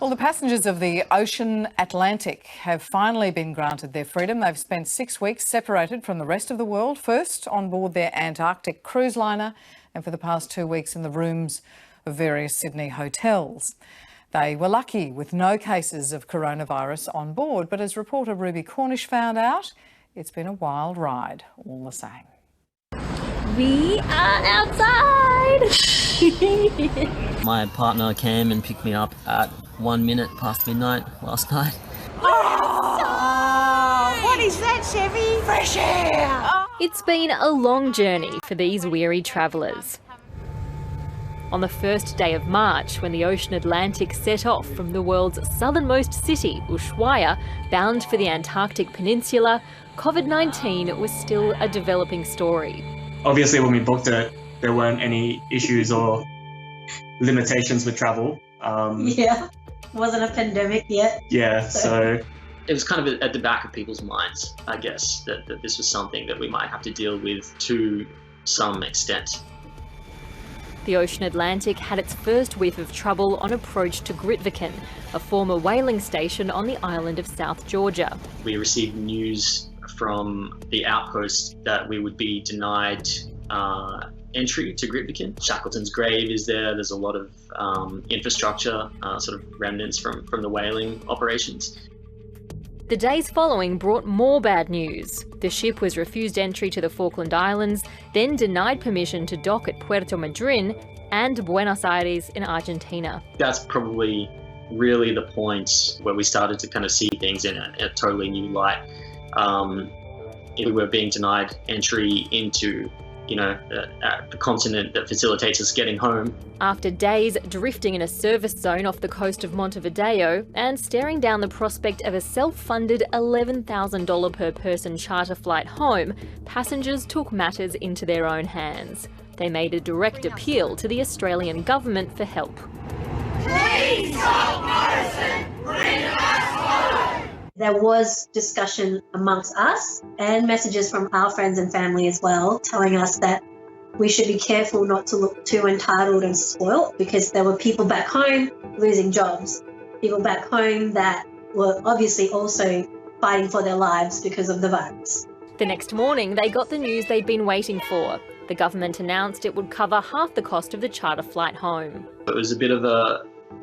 Well, the passengers of the Ocean Atlantic have finally been granted their freedom. They've spent 6 weeks separated from the rest of the world, first on board their Antarctic cruise liner and for the past 2 weeks in the rooms of various Sydney hotels. They were lucky with no cases of coronavirus on board, but as reporter Ruby Cornish found out, it's been a wild ride all the same. We are outside! My partner came and picked me up at 1 minute past midnight last night. Oh, what is that, Chevy? Fresh air! It's been a long journey for these weary travellers. On the first day of March, when the Ocean Atlantic set off from the world's southernmost city, Ushuaia, bound for the Antarctic Peninsula, COVID-19 was still a developing story. Obviously, when we booked it, there weren't any issues or limitations with travel. Yeah, wasn't a pandemic yet. Yeah, so It was kind of at the back of people's minds, I guess, that this was something that we might have to deal with to some extent. The Ocean Atlantic had its first whiff of trouble on approach to Grytviken, a former whaling station on the island of South Georgia. We received news from the outpost that we would be denied entry to Grytviken. Shackleton's grave is there. There's a lot of infrastructure, sort of remnants from the whaling operations. The days following brought more bad news. The ship was refused entry to the Falkland Islands, then denied permission to dock at Puerto Madryn and Buenos Aires in Argentina. That's probably really the point where we started to kind of see things in a totally new light. We were being denied entry into the continent that facilitates us getting home. After days drifting in a service zone off the coast of Montevideo and staring down the prospect of a self-funded $11,000 per person charter flight home, passengers took matters into their own hands. They made a direct appeal to the Australian government for help. Please stop Morrison! Bring us home! There was discussion amongst us and messages from our friends and family as well, telling us that we should be careful not to look too entitled and spoilt, because there were people back home losing jobs, people back home that were obviously also fighting for their lives because of the virus. The next morning, they got the news they'd been waiting for. The government announced it would cover half the cost of the charter flight home. It was a bit of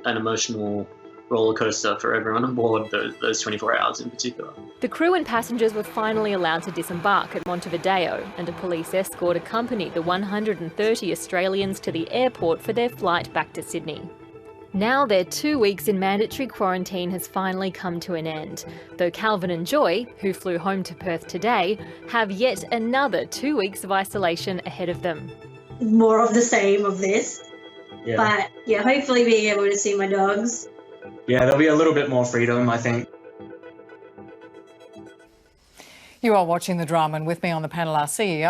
an emotional roller coaster for everyone on board, those 24 hours in particular. The crew and passengers were finally allowed to disembark at Montevideo, and a police escort accompanied the 130 Australians to the airport for their flight back to Sydney. Now their 2 weeks in mandatory quarantine has finally come to an end, though Calvin and Joy, who flew home to Perth today, have yet another 2 weeks of isolation ahead of them. More of the same of this, yeah. But yeah, hopefully being able to see my dogs. Yeah, there'll be a little bit more freedom, I think. You are watching The Drama, and with me on the panel our CEO